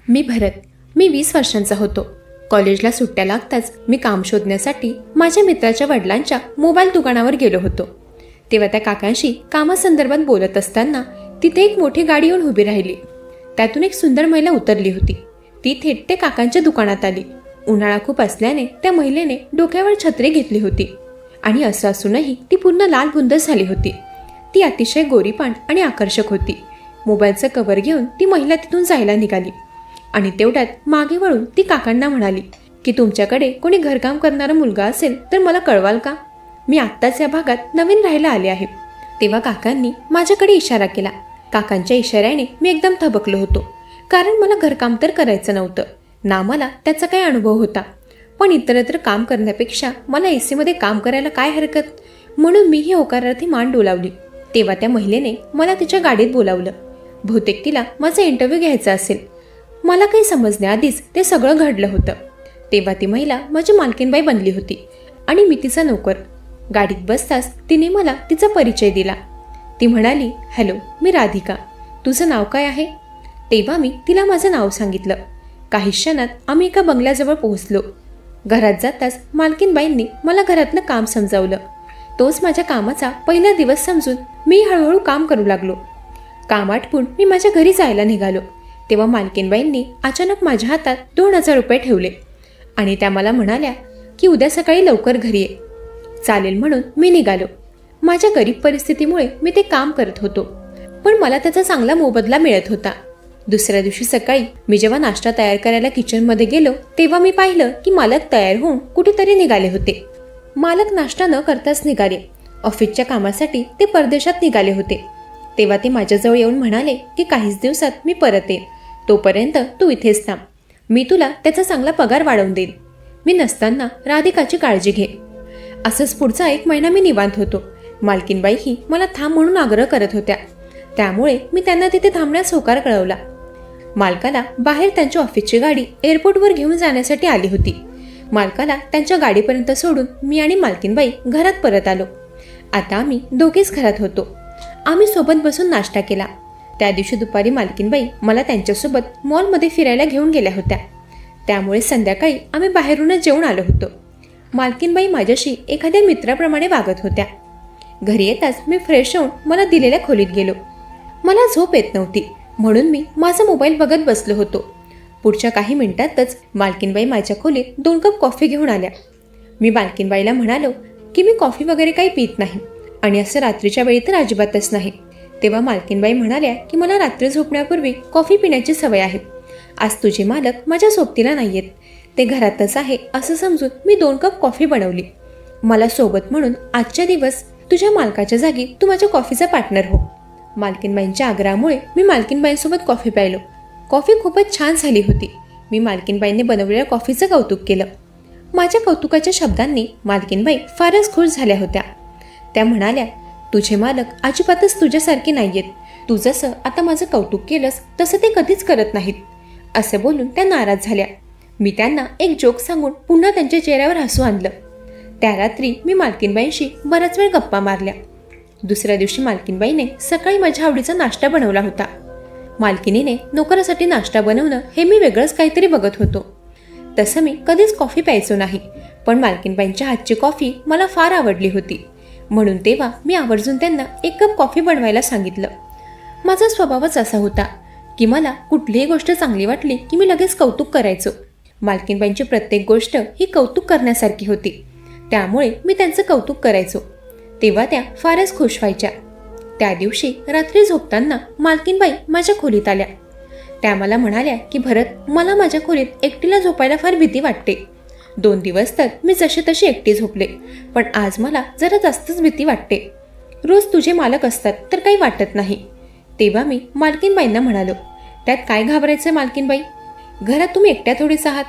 मी भरत. मी 20 वर्षांचा होतो. कॉलेजला सुट्ट्या लागताच मी काम शोधण्यासाठी माझ्या मित्राच्या वडिलांच्या मोबाईल दुकानावर गेलो होतो. तेव्हा त्या काकांशी कामासंदर्भात बोलत असताना तिथे एक मोठी गाडी येऊन उभी राहिली. त्यातून एक सुंदर महिला उतरली होती. ती थेट त्या काकांच्या दुकानात आली. उन्हाळा खूप असल्याने त्या महिलेने डोक्यावर छत्री घेतली होती आणि असं असूनही ती पूर्ण लाल बुंद झाली होती. ती अतिशय गोरीपान आणि आकर्षक होती. मोबाईलचं कव्हर घेऊन ती महिला तिथून जायला निघाली आणि तेवढ्यात मागे वळून ती काकांना म्हणाली की तुमच्याकडे कोणी घरकाम करणारा मुलगा असेल तर मला कळवाल का? मी आत्ताच या भागात नवीन राहायला आले आहे. तेव्हा काकांनी माझ्याकडे इशारा केला. काकांच्या इशाऱ्याने मी एकदम थबकलो होतो, कारण मला घरकाम तर करायचं नव्हतं ना मला त्याचा काही अनुभव होता. पण इतरत्र काम करण्यापेक्षा मला एसीमध्ये काम करायला काय हरकत, म्हणून मी ही होकारार्थी मान डोलावली. तेव्हा त्या महिलेने मला तिच्या गाडीत बोलावलं. बहुतेक तिला माझा इंटरव्ह्यू घ्यायचा असेल. मला काही समजण्याआधीच ते सगळं घडलं होतं. तेव्हा ती महिला माझी मालकीनबाई बनली होती आणि मी तिचा नोकर. गाडीत बसताच तिने मला तिचा परिचय दिला. ती म्हणाली, हॅलो, मी राधिका. तुझं नाव काय आहे? तेव्हा मी तिला माझं नाव सांगितलं. काही क्षणात आम्ही एका बंगल्याजवळ पोहोचलो. घरात जाताच मालकीनबाईंनी मला घरातलं काम समजावलं. तोच माझ्या कामाचा पहिला दिवस समजून मी हळूहळू काम करू लागलो. काम आटपून मी माझ्या घरी जायला निघालो. तेव्हा मालकीनबाईंनी अचानक माझ्या हातात 2000 रुपये ठेवले आणि त्या मला म्हणाल्या की उद्या सकाळी लवकर घरी ये. चालेल म्हणून मी निघालो. माझ्या गरीब परिस्थितीमुळे मी ते काम करत होतो, पण मला त्याचा चांगला मोबदला मिळत होता. दुसऱ्या दिवशी सकाळी मी जेव्हा नाश्ता तयार करायला किचनमध्ये गेलो तेव्हा मी पाहिलं की मालक तयार होऊन कुठेतरी निघाले होते. मालक नाश्ता न करताच निघाले. ऑफिसच्या कामासाठी ते परदेशात निघाले होते. तेव्हा ते माझ्याजवळ येऊन म्हणाले की काहीच दिवसात मी परत येईन, तोपर्यंत तू इथेच थांब. मी तुला त्याचा चांगला पगार वाढवून देईन. मी नसताना राधिकाची काळजी घे. असंच पुढचा 1 महिना मी निवांत होतो. मालकीनबाईही मला थांब म्हणून आग्रह करत होत्या, त्यामुळे मी त्यांना तिथे थांबण्यास होकार कळवला. मालकाला बाहेर त्यांच्या ऑफिसची गाडी एअरपोर्टवर घेऊन जाण्यासाठी आली होती. मालकाला त्यांच्या गाडीपर्यंत सोडून मी आणि मालकीनबाई घरात परत आलो. आता आम्ही दोघेच घरात होतो. आम्ही सोबत बसून नाश्ता केला. त्या दिवशी दुपारी मालकीनबाई मला त्यांच्यासोबत मॉलमध्ये फिरायला घेऊन गेल्या होत्या, त्यामुळे संध्याकाळी आम्ही बाहेरूनच जेवून आलो होतो. मालकीनबाई माझ्याशी एखाद्या मित्राप्रमाणे वागत होत्या. घरी येताच मी फ्रेश होऊन मला दिलेल्या खोलीत गेलो. मला झोप येत नव्हती, म्हणून मी माझा मोबाईल बघत बसलो होतो. पुढच्या काही मिनिटातच मालकीनबाई माझ्या खोलीत 2 कप कॉफी घेऊन आल्या. मी मालकीनबाईला म्हणालो की मी कॉफी वगैरे काही पित नाही आणि असं रात्रीच्या वेळी तर अजिबातच नाही. तेव्हा मालकीनबाई म्हणाल्या की मला रात्री झोपण्यापूर्वी कॉफी पिण्याची सवय आहे. आज तुझे मालक माझ्या सोबतीला नाही आहेत, ते घरातच आहे असं समजून मी 2 कप कॉफी बनवली. मला सोबत म्हणून आजच्या दिवस तुझ्या मालकाच्या जागी तू माझ्या कॉफीचा पार्टनर हो. मालकीनबाईंच्या आग्रहामुळे मी मालकीनबाईंसोबत कॉफी प्यायलो. कॉफी खूपच छान झाली होती. मी मालकीनबाईंनी बनवलेल्या कॉफीचं कौतुक केलं. माझ्या कौतुकाच्या शब्दांनी मालकीनबाई फारच खुश झाल्या होत्या. त्या म्हणाल्या, तुझे मालक अजिबातच तुझ्यासारखे नाही आहेत. तू जसं आता माझं कौतुक केलंस तसं ते कधीच करत नाहीत. असं बोलून त्या नाराज झाल्या. मी त्यांना एक जोक सांगून पुन्हा त्यांच्या चेहऱ्यावर हसू आणलं. त्या रात्री मी मालकीनबाईंशी बराच वेळ गप्पा मारल्या. दुसऱ्या दिवशी मालकीनबाईने सकाळी माझ्या आवडीचा नाश्ता बनवला होता. मालकिनीने नोकरासाठी नाश्ता बनवणं हे मी वेगळंच काहीतरी बघत होतो. तसं मी कधीच कॉफी प्यायचो नाही, पण मालकीनबाईंच्या हातची कॉफी मला फार आवडली होती, म्हणून तेव्हा मी आवर्जून त्यांना 1 कप कॉफी बनवायला सांगितलं. माझा स्वभावच असा होता की मला कुठलीही गोष्ट चांगली वाटली की मी लगेच कौतुक करायचो. मालकीनबाईंची प्रत्येक गोष्ट ही कौतुक करण्यासारखी होती, त्यामुळे मी त्यांचं कौतुक करायचो. तेव्हा त्या फारच खुश व्हायच्या. त्या दिवशी रात्री झोपताना मालकीनबाई माझ्या खोलीत आल्या. त्या मला म्हणाल्या की भरत, मला माझ्या खोलीत एकटीला झोपायला फार भीती वाटते. 2 दिवस तर मी जशी तशी एकटी झोपले, पण आज मला जरा जास्तच भीती वाटते. रोज तुझे मालक असतात तर काही वाटत नाही. तेव्हा मी मालकीनबाईंना म्हणालो, त्यात काय घाबरायचं मालकीनबाई? घरात तुम्ही एकट्या थोडीच आहात.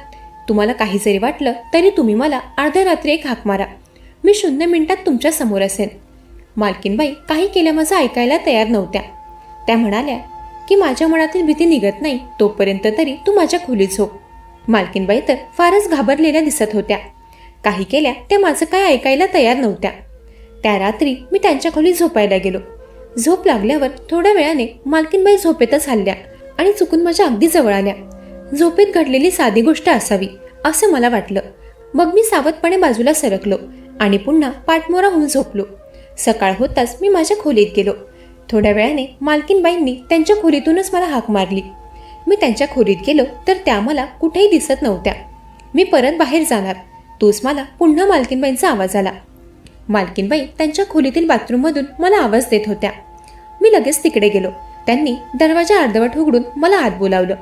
तुम्हाला काही जरी वाटलं तरी तुम्ही मला अर्ध्या रात्री एक हाक मारा, मी 0 मिनिटात तुमच्या समोर असेन. मालकीनबाई काही केल्या माझं ऐकायला तयार नव्हत्या. त्या म्हणाल्या की माझ्या मनातील भीती निघत नाही तोपर्यंत तरी तू माझ्या खोलीत झोप. मालकीनबाई तर फारच घाबरलेल्या दिसत होत्या. काही केल्या त्या माझं काय ऐकायला तयार नव्हत्या. त्या रात्री मी त्यांच्या खोलीत झोपायला गेलो. झोप लागल्यावर थोड्या वेळाने मालकीनबाई झोपेतच हलल्या आणि चुकून माझ्या अगदी जवळ आल्या. झोपेत घडलेली साधी गोष्ट असावी असं मला वाटलं. मग मी सावधपणे बाजूला सरकलो आणि पुन्हा पाठमोरा होऊन झोपलो. सकाळ होताच मी माझ्या खोलीत गेलो. थोड्या वेळाने मालकीनबाईंनी त्यांच्या खोलीतूनच मला हाक मारली. मी त्यांच्या खोलीत गेलो तर त्या मला कुठेही दिसत नव्हत्या. मी परत बाहेर जाणार तोच मला पुन्हा मालकीनबाईंचा आवाज आला. मालकीनबाई त्यांच्या खोलीतील बाथरूममधून मला आवाज देत होत्या. मी लगेच तिकडे गेलो. त्यांनी दरवाजा अर्धवट उघडून मला आत बोलावलं.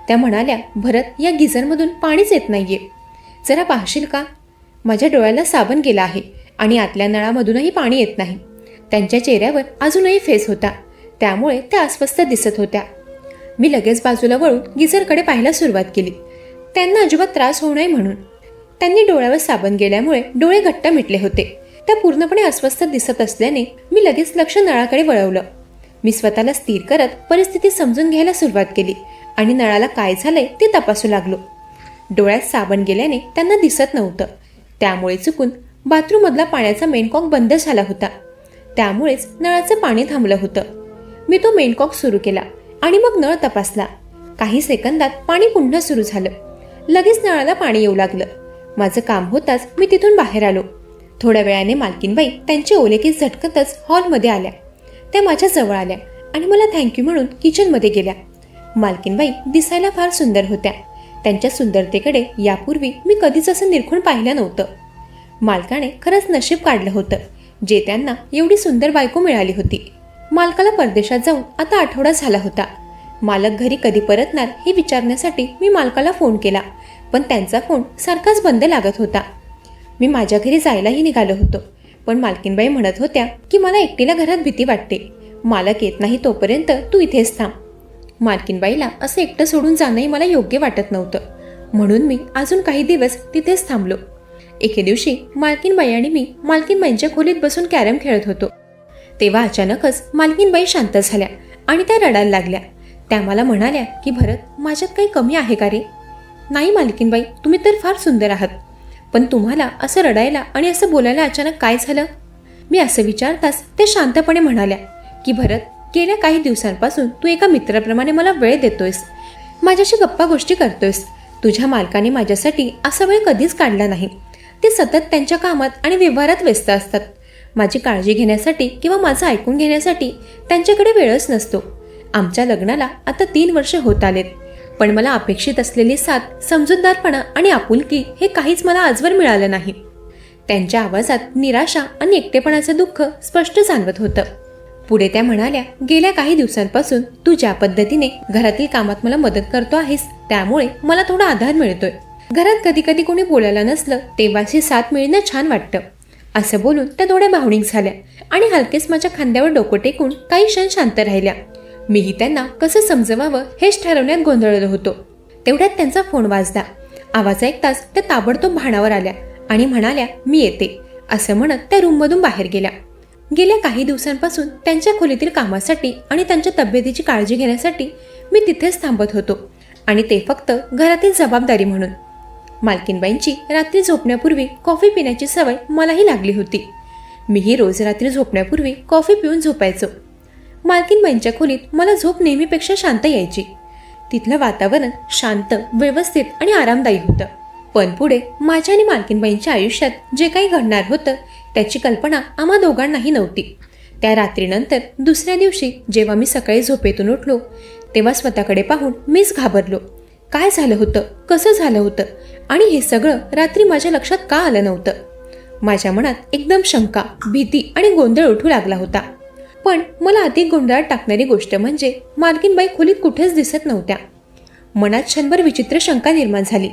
त्या म्हणाल्या, भरत, या गिझरमधून पाणीच येत नाहीये, जरा पाहशील का? माझ्या डोळ्याला साबण गेला आहे आणि आतल्या नळामधूनही पाणी येत नाही. त्यांच्या चेहऱ्यावर अजूनही फेस होता, त्यामुळे त्या अस्वस्थ दिसत होत्या. मी लगेच बाजूला वळून गिझरकडे पाहायला सुरुवात केली, त्यांना अजिबात त्रास होऊ नये म्हणून. त्यांनी डोळ्यावर साबण गेल्यामुळे डोळे घट्ट मिटले होते. त्या पूर्णपणे अस्वस्थ दिसत असल्याने मी लगेच लक्ष नळाकडे वळवलं. मी स्वतःला स्थिर करत परिस्थिती समजून घ्यायला सुरुवात केली आणि नळाला काय झालंय ते तपासू लागलो. डोळ्यात साबण गेल्याने त्यांना दिसत नव्हतं, त्यामुळे चुकून बाथरूममधला पाण्याचा मेनकॉक बंद झाला होता. त्यामुळेच नळाचं पाणी थांबलं होतं. मी तो मेनकॉक सुरू केला आणि मग नळ तपासला. काही सेकंदात पाणी पुन्हा सुरू झालं. लगेच नळाला पाणी येऊ लागलं. माझं काम होताच मी तिथून बाहेर आलो. थोड्या वेळाने मालकीनबाई त्यांचे ओले केस झटकतच हॉलमध्ये आल्या. त्या माझ्या जवळ आल्या आणि मला थँक्यू म्हणून किचनमध्ये गेल्या. मालकीनबाई दिसायला फार सुंदर होत्या. त्यांच्या सुंदरतेकडे यापूर्वी मी कधीच असं निरखून पाहिलं नव्हतं. मालकाने खरंच नशीब काढलं होतं जे त्यांना एवढी सुंदर बायको मिळाली होती. मालकाला परदेशात जाऊन आता आठवडा झाला होता. मालक घरी कधी परतणार हे विचारण्यासाठी मी मालकाला फोन केला, पण त्यांचा फोन सारखाच बंद लागत होता. मी माझ्या घरी जायलाही निघालो होतो, पण मालकीनबाई म्हणत होत्या की मला एकटीला घरात भीती वाटते, मालक येत नाही तोपर्यंत तू इथेच थांब. मालकीनबाईला असं एकटं सोडून जाणंही मला योग्य वाटत नव्हतं, म्हणून मी अजून काही दिवस तिथेच थांबलो. एके दिवशी मालकीनबाई आणि मी मालकीनबाईंच्या खोलीत बसून कॅरम खेळत होतो. तेव्हा अचानकच मालकीनबाई शांत झाल्या आणि त्या रडायला लागल्या. त्या मला म्हणाल्या की भरत, माझ्यात काही कमी आहे का रे? नाही मालकीनबाई, तुम्ही तर फार सुंदर आहात, पण तुम्हाला असं रडायला आणि असं बोलायला अचानक काय झालं? मी असं विचारताच त्या शांतपणे म्हणाल्या की भरत, गेल्या काही दिवसांपासून तू एका मित्राप्रमाणे मला वेळ देतोयस, माझ्याशी गप्पा गोष्टी करतोयस. तुझ्या मालकाने माझ्यासाठी असा वेळ कधीच काढला नाही. ते सतत त्यांच्या कामात आणि व्यवहारात व्यस्त असतात. माझी काळजी घेण्यासाठी किंवा माझं ऐकून घेण्यासाठी त्यांच्याकडे वेळच नसतो. आमच्या लग्नाला आता 3 वर्ष होत आलेत, पण मला अपेक्षित असलेली साथ, समजूतदारपणा आणि आपुलकी हे काहीच मला आजवर मिळालं नाही. त्यांच्या आवाजात निराशा आणि एकटेपणाचं दुःख स्पष्ट जाणवत होतं. पुढे त्या म्हणाल्या, गेल्या काही दिवसांपासून तू ज्या पद्धतीने घरातील कामात मला मदत करतो आहेस, त्यामुळे मला थोडा आधार मिळतोय. घरात कधी कधी कोणी बोलायला नसलं तेव्हाची साथ मिळणं छान वाटतं. असं बोलून त्या थोड्या भावनिक झाल्या आणि हलकेच माझ्या खांद्यावर डोकं टेकून काही क्षण शांत राहिल्या. मीही त्यांना कसं समजवावं हेच ठरवण्यात गोंधळलो होतो. तेवढ्यात त्यांचा फोन वाजला. आवाज ऐकताच त्या ताबडतोब भानावर आल्या आणि म्हणाल्या, मी येते, असं म्हणत त्या रूममधून बाहेर गेल्या. गेल्या काही दिवसांपासून त्यांच्या खोलीतील कामासाठी आणि त्यांच्या तब्येतीची काळजी घेण्यासाठी मी तिथेच थांबत होतो, आणि ते फक्त घरातील जबाबदारी म्हणून. मालकीनबाईंची रात्री झोपण्यापूर्वी कॉफी पिण्याची सवय मलाही लागली होती. मीही रोज रात्री झोपण्यापूर्वी कॉफी पिऊन झोपायचो. मालकीनबाईंच्या खोलीत मला झोप नेहमीपेक्षा शांत यायची. तिथलं वातावरण शांत, व्यवस्थित आणि आरामदायी होतं. पण पुढे माझ्या आणि मालकीनबाईंच्या आयुष्यात जे काही घडणार होतं त्याची कल्पना आम्हा दोघांनाही नव्हती. त्या रात्रीनंतर दुसऱ्या दिवशी जेव्हा मी सकाळी झोपेतून उठलो तेव्हा स्वतःकडे पाहून मीच घाबरलो. काय झालं होतं, कसं झालं होतं आणि हे सगळं रात्री माझ्या लक्षात का आलं नव्हतं? माझ्या मनात एकदम शंका, भीती आणि गोंधळ उठू लागला होता. पण मला अधिक गोंधळात टाकणारी गोष्ट म्हणजे मालकीनबाई खोलीत कुठेच दिसत नव्हत्या. मनात क्षणभर विचित्र शंका निर्माण झाली.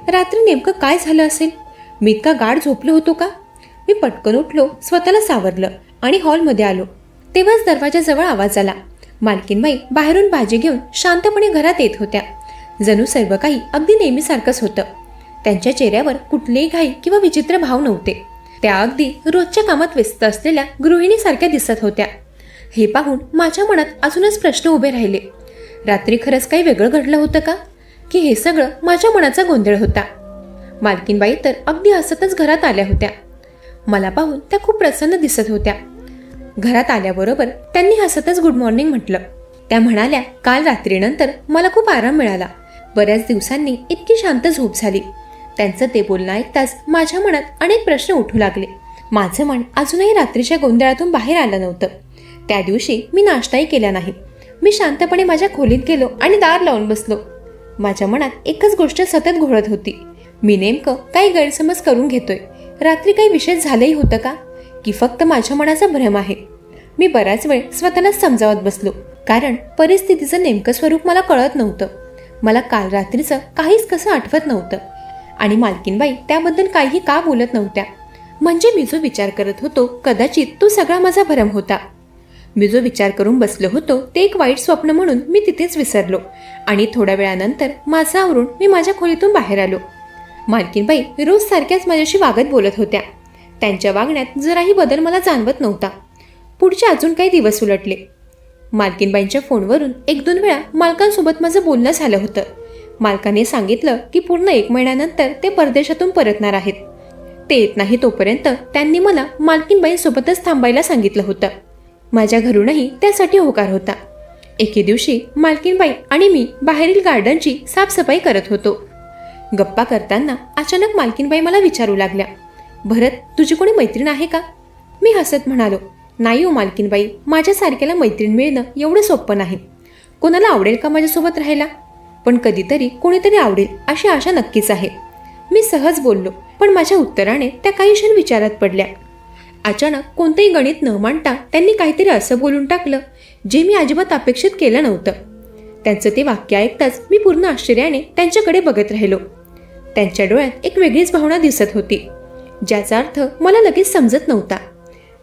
रात्री नेमकं काय झालं असेल? मी इतका गाढ झोपलो होतो का? मी पटकन उठलो, स्वतःला सावरलं आणि हॉलमध्ये आलो. तेव्हाच दरवाजाजवळ आवाज आला. मालकीनबाई बाहेरून भाजी घेऊन शांतपणे घरात येत होत्या. जणू सर्व काही अगदी नेहमीसारखंच होतं. त्यांच्या चेहऱ्यावर कुठलेही घाई किंवा विचित्र भाव नव्हते. त्या अगदी रोजच्या कामात व्यस्त असलेल्या गृहिणीसारख्या दिसत होत्या. हे पाहून माझ्या मनात अजूनच प्रश्न उभे राहिले. रात्री खरंच काही वेगळं घडलं होतं का, की हे सगळं माझ्या मनाचा गोंधळ होता? मालकीनबाई तर अगदी हसतच घरात आल्या होत्या. मला पाहून त्या खूप प्रसन्न दिसत होत्या. घरात आल्याबरोबर त्यांनी हसतच गुड मॉर्निंग म्हटलं. त्या म्हणाल्या, काल रात्रीनंतर मला खूप आराम मिळाला. बऱ्याच दिवसांनी इतकी शांत झोप झाली. त्यांचं ते बोलणं ऐकताच माझ्या मनात अनेक प्रश्न उठू लागले. माझं मन अजूनही रात्रीच्या गोंधळातून बाहेर आलं नव्हतं. त्या दिवशी मी नाश्ताही केला नाही. मी शांतपणे माझ्या खोलीत गेलो आणि दार लावून बसलो. माझ्या मनात एकच गोष्ट सतत घोळत होती. मी नेमकं काही गैरसमज करून घेतोय? रात्री काही विशेष झालंही होतं का, की फक्त माझ्या मनाचा भ्रम आहे? मी बराच वेळ स्वतःलाच समजावत बसलो, कारण परिस्थितीचं नेमकं स्वरूप मला कळत नव्हतं. मला काल रात्रीचं काहीच कसं आठवत नव्हतं आणि मालकीनबाई त्याबद्दल काहीही का बोलत नव्हत्या. म्हणजे मी जो विचार करत होतो कदाचित तो सगळा माझा भ्रम होता. मी जो विचार करून बसलो होतो ते एक वाईट स्वप्न म्हणून मी तिथेच विसरलो आणि थोड्या वेळानंतर माझं आवरून मी माझ्या खोलीतून बाहेर आलो. मालकीनबाई रोज सारख्याच माझ्याशी वागत बोलत होत्या. त्यांच्या वागण्यात जराही बदल मला जाणवत नव्हता. पुढचे अजून काही दिवस उलटले. मालकीनबाईंच्या फोनवरून 1-2 वेळा मालकांसोबत माझं बोलणं झालं होतं. मालकाने सांगितलं की पूर्ण 1 महिन्यानंतर ते परदेशातून परतणार आहेत. ते येत नाही तोपर्यंत त्यांनी मला मालकीनबाईंसोबतच थांबायला सांगितलं होतं. माझ्या घरूनही त्यासाठी होकार होता. एके दिवशी मालकीनबाई आणि मी बाहेरील गार्डनची साफसफाई करत होतो. गप्पा करताना अचानक मालकीनबाई मला विचारू लागल्या, भरत, तुझी कोणी मैत्रीण आहे का? मी हसत म्हणालो, नाही हो मालकीनबाई, माझ्यासारख्याला मैत्रीण मिळणं एवढं सोपं नाही. कोणाला आवडेल का माझ्यासोबत राहायला? पण कधीतरी कोणीतरी आवडेल अशी आशा नक्कीच आहे. मी सहज बोललो, पण माझ्या उत्तराने त्या काही क्षण विचारात पडल्या. अचानक कोणतेही गणित न मांडता त्यांनी काहीतरी असं बोलून टाकलं जे मी अजिबात अपेक्षित केलं नव्हतं. त्यांचं ते वाक्य ऐकताच मी पूर्ण आश्चर्याने त्यांच्याकडे बघत राहिलो. त्यांच्या डोळ्यात एक वेगळीच भावना दिसत होती, ज्याचा अर्थ मला लगेच समजत नव्हता.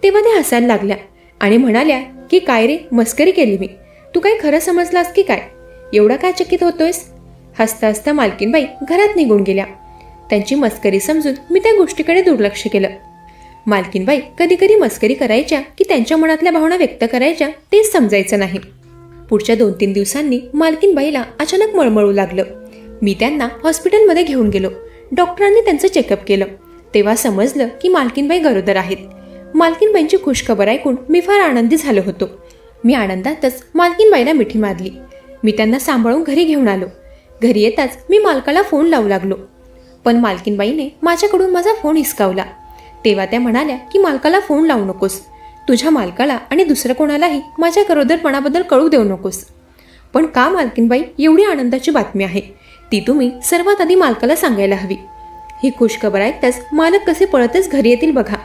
तेव्हा त्या हसायला लागल्या आणि म्हणाल्या की काय रे, मस्करी केली मी, तू काय खरं समजलास की काय? एवढा काय चकित होतोयस? हसता हसता मालकीनबाई घरात निघून गेल्या. त्यांची मस्करी समजून मी त्या गोष्टीकडे दुर्लक्ष केलं. मालकीनबाई कधी कधी मस्करी करायच्या की त्यांच्या मनातल्या भावना व्यक्त करायच्या तेच समजायचं नाही. पुढच्या 2-3 दिवसांनी मालकीनबाईला अचानक मळमळू लागलं. मी त्यांना हॉस्पिटलमध्ये घेऊन गेलो. डॉक्टरांनी त्यांचं चेकअप केलं. तेव्हा समजलं की मालकीनबाई गरोदर आहेत. मालकीनबाईंची खुशखबर ऐकून मी फार आनंदी झालो होतो. मी आनंदातच मालकीनबाईला मिठी मारली. मी त्यांना सांभाळून घरी घेऊन आलो. घरी येताच मी मालकाला फोन लावू लागलो, पण मालकीनबाईने माझ्याकडून माझा फोन हिसकावला. तेव्हा त्या म्हणाल्या की मालकाला फोन लावू नकोस, तुझ्या मालकाला आणि दुसरं कोणालाही माझ्या गरोदरपणाबद्दल कळू देऊ नकोस. पण का मालकीनबाई, एवढी आनंदाची बातमी आहे, ती तुम्ही सर्वात आधी मालकाला सांगायला हवी. ही खुशखबर ऐकताच मालक कसे पळतच घरी येतील बघा.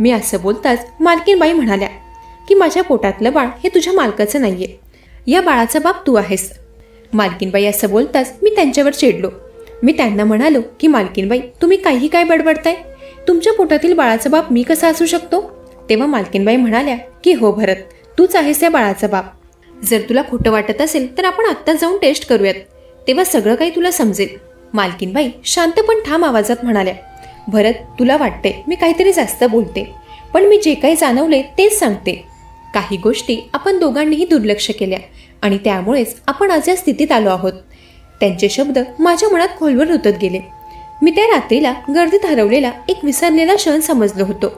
मी असं बोलताच मालकीनबाई म्हणाल्या की माझ्या पोटातलं बाळ हे तुझ्या मालकाचं नाहीये, या बाळाचा बाप तू आहेस. मालकीनबाई असं बोलताच मी त्यांच्यावर चिडलो. मी त्यांना म्हणालो की मालकीनबाई, तुम्ही काही काय बडबडताय? तुमच्या पोटातील बाळाचा बाप मी कसा असू शकतो? तेव्हा मालकीनबाई म्हणाल्या की हो भरत, तूच आहेस या बाळाचा बाप. जर तुला खोटं वाटत असेल तर आपण आत्ता जाऊन टेस्ट करूयात, तेव्हा सगळं काही तुला समजेल. मालकीनबाई शांत पण ठाम आवाजात म्हणाल्या, भरत, तुला वाटते मी काहीतरी जास्त बोलते, पण मी जे काही जाणवले तेच सांगते. काही गोष्टी आपण दोघांनीही दुर्लक्ष केल्या आणि त्यामुळेच आपण आज या स्थितीत आलो आहोत. त्यांचे शब्द माझ्या मनात खोलवर रुतत गेले. मी त्या रात्रीला गर्दीत हरवलेला एक विसरलेला क्षण समजलो होतो,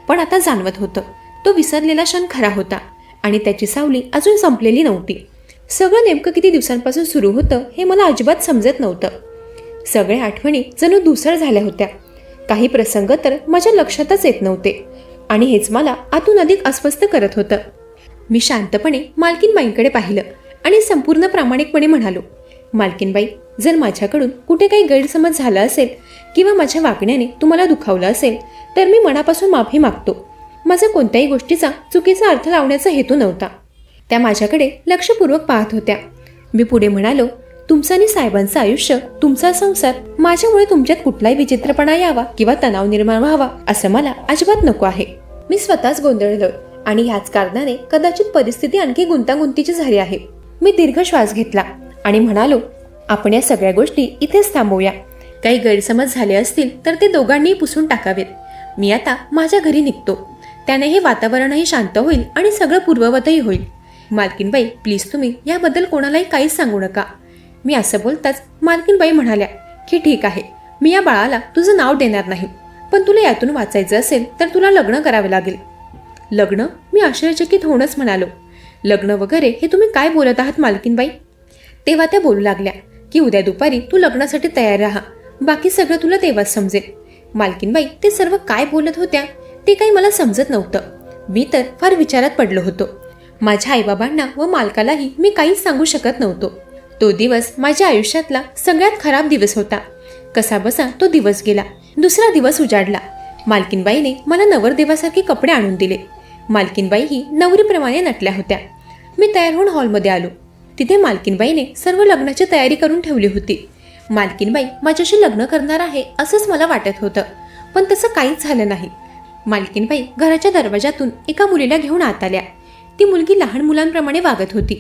पण आता जाणवत होतं तो विसरलेला क्षण खरा होता आणि त्याची सावली अजून संपलेली नव्हती. सगळं नेमकं किती दिवसांपासून सुरू होतं हे मला अजिबात समजत नव्हतं. सगळ्या आठवणी जणू धुसर झाल्या होत्या. काही प्रसंग तर माझ्या लक्षातच येत नव्हते आणि हेच मला आतून अधिक अस्वस्थ करत होतं. मी शांतपणे मालकीनबाईंकडे पाहिलं आणि संपूर्ण प्रामाणिकपणे म्हणालो, मालकीनबाई, जर माझ्याकडून कुठे काही गैरसमज झाला असेल किंवा माझ्या वागण्याने तुम्हाला दुखावलं असेल तर मी मनापासून माफी मागतो. माझा कोणत्याही गोष्टीचा चुकीचा अर्थ लावण्याचा हेतू नव्हता. त्या माझ्याकडे लक्षपूर्वक पाहत होत्या. मी पुढे म्हणालो, तुमचं आणि साहेबांचं आयुष्य, तुमचा संसार, माझ्यामुळे तुमच्यात कुठलाही विचित्रपणा यावा किंवा तणाव निर्माण व्हावा असं मला अजिबात नको आहे. मी स्वतःच गोंधळलोय आणि ह्याच कारणाने कदाचित परिस्थिती आणखी गुंतागुंतीची झाली आहे. मी दीर्घ श्वास घेतला आणि म्हणालो, आपण या सगळ्या गोष्टी इथेच थांबवूया. काही गैरसमज झाले असतील तर ते दोघांनीही पुसून टाकावेत. मी आता माझ्या घरी निघतो. त्याने हे वातावरणही शांत होईल आणि सगळं पूर्ववतही होईल. मालकीनबाई, प्लीज तुम्ही याबद्दल कोणालाही काहीच सांगू नका. मी असं बोलताच मालकीनबाई म्हणाल्या की ठीक आहे, मी या बाळाला तुझं नाव देणार नाही, पण तुला यातून वाचायचं असेल तर तुला लग्न करावे लागेल. लग्न? मी आश्चर्यचकित होऊनच म्हणालो, लग्न वगैरे हे तुम्ही काय बोलत आहात मालकीनबाई? तेव्हा त्या बोलू लागल्या, की उद्या दुपारी तू लग्नासाठी तयार राहा, बाकी सगळं तुला तेव्हाच समजेल. मालकीनबाई ते सर्व काय बोलत होत्या ते काही मला समजत नव्हतं. मी तर फार विचारात पडलो होतो. माझ्या आईबाबांना व मालकालाही मी काहीच सांगू शकत नव्हतो. तो दिवस माझ्या आयुष्यातला सगळ्यात खराब दिवस होता. कसा बसा तो दिवस गेला. दुसरा दिवस उजाडला. मालकीनबाईने मला नवरदेवासारखे कपडे आणून दिले. मालकीनबाईही नवरीप्रमाणे नटल्या होत्या. मी तयार होऊन हॉलमध्ये आलो. तिथे मालकीनबाईने सर्व लग्नाची तयारी करून ठेवली होती. मालकीनबाई माझ्याशी लग्न करणार आहे असंच मला वाटत होतं, पण तसं काहीच झालं नाही. मालकीनबाई घराच्या दरवाजातून एका मुलीला घेऊन आत आल्या. ती मुलगी लहान मुलांप्रमाणे वागत होती.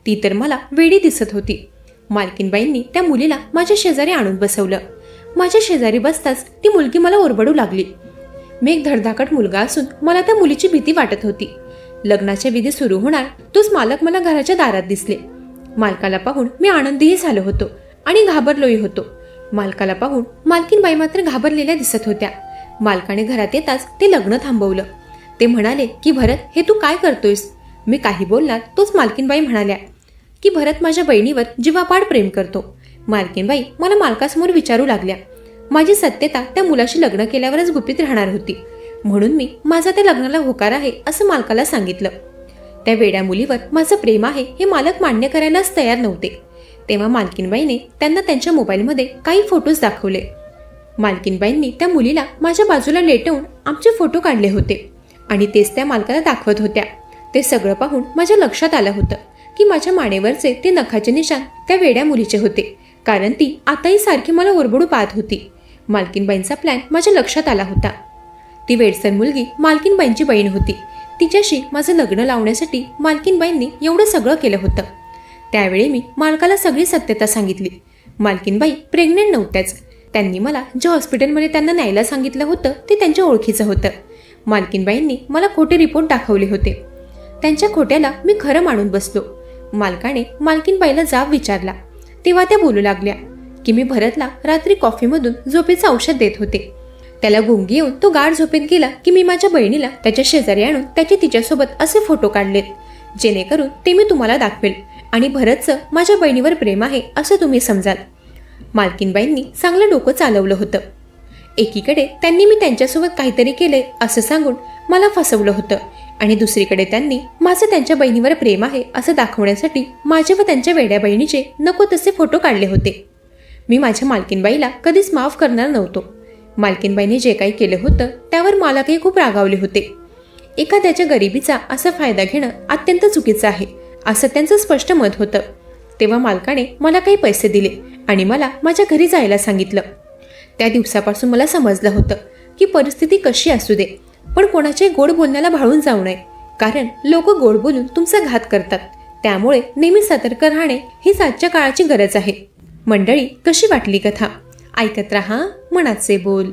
ती तर मला वेडी दिसत होती. मालकीनबाईंनी त्या मुलीला माझ्या शेजारी आणून बसवलं. माझ्या शेजारी बसताच ती मुलगी मला ओरबडू लागली. मी एक धडधाकट मुलगा असून मला त्या मुलीची भीती वाटत होती. लग्नाच्या विधी सुरू होणार तोच मालक मला घराच्या दारात दिसले. मालकाला पाहून मी आनंदीही झालो होतो आणि घाबरलोही होतो. मालकाला पाहून मालकीनबाई मात्र घाबरलेल्या दिसत होत्या. मालकाने घरात येताच ते लग्न थांबवलं. ते म्हणाले की भरत, हे तू काय करतोयस? मी काही बोलणार तोच मालकीनबाई म्हणाल्या की भरत माझ्या बहिणीवर जीवापाड प्रेम करतो. मालकीनबाई मला मालकासमोर विचारू लागल्या. माझी सत्यता त्या मुलाशी लग्न केल्यावरच गुपित राहणार होती, म्हणून मी माझा त्या लग्नाला होकार आहे असं मालकाला सांगितलं. त्या वेड्या मुलीवर माझं प्रेम आहे हे मालक मान्य करायलाच तयार नव्हते. तेव्हा मालकीनबाईने त्यांना त्यांच्या मोबाईलमध्ये काही फोटोज दाखवले. मालकीनबाईंनी त्या मुलीला माझ्या बाजूला लेटवून आमचे फोटो काढले होते आणि तेच त्या मालकाला दाखवत होत्या. ते सगळं पाहून माझ्या लक्षात आलं होतं की माझ्या मानेवरचे ते नखाचे निशाण त्या वेड्या मुलीचे होते, कारण ती आताही सारखी मला ओरबडू पाहत होती. मालकीनबाईंचा प्लॅन माझ्या लक्षात आला होता. ती वेडसर मुलगी मालकीनबाईंची बहीण होती. तिच्याशी माझं लग्न लावण्यासाठी मालकीनबाईंनी एवढं सगळं केलं होतं. त्यावेळी मी मालकाला सगळी सत्यता सांगितली. मालकीनबाई प्रेग्नेंट नव्हत्याच. त्यांनी मला ज्या हॉस्पिटलमध्ये त्यांना न्यायला सांगितलं होतं ते त्यांच्या ओळखीचं होतं. मालकीनबाईंनी मला खोटे रिपोर्ट दाखवले होते. त्यांच्या खोट्याला मी खरं मानून बसलो. मालकाने मालकीनबाईला जाब विचारला तेव्हा त्या बोलू लागल्या की मी भरतला रात्री कॉफीमधून झोपेचं औषध देत होते. त्याला गुंगी येऊन तो गाढ झोपेत गेला की मी माझ्या बहिणीला त्याच्या शेजारी आणून त्याचे तिच्यासोबत असे फोटो काढलेत, जेणेकरून ते मी तुम्हाला दाखवेल आणि भरतचं माझ्या बहिणीवर प्रेम आहे असं तुम्ही समजाल. मालकीनबाईंनी चांगलं डोकं चालवलं होतं. एकीकडे त्यांनी मी त्यांच्यासोबत काहीतरी केलंय असं सांगून मला फसवलं होतं आणि दुसरीकडे त्यांनी माझं त्यांच्या बहिणीवर प्रेम आहे असं दाखवण्यासाठी माझे व त्यांच्या वेड्या बहिणीचे नको तसे फोटो काढले होते. मी माझ्या मालकीनबाईला कधीच माफ करणार नव्हतो. मालकीनबाईने जे काही केलं होतं त्यावर मालकही खूप रागावले होते. एखाद्याच्या गरिबीचा असा फायदा घेणं अत्यंत चुकीचं आहे असं त्यांचं स्पष्ट मत होतं. तेव्हा मालकाने मला काही पैसे दिले आणि मला माझ्या घरी जायला सांगितलं. त्या दिवसापासून मला समजलं होतं की परिस्थिती कशी असू दे, पण कोणाच्याही गोड बोलण्याला भाळून जाऊ नये, कारण लोक गोड बोलून तुमचा घात करतात. त्यामुळे नेहमी सतर्क राहणे हीच आजच्या काळाची गरज आहे. मंडळी, कशी वाटली कथा? ऐकत रहा मनाचे बोल.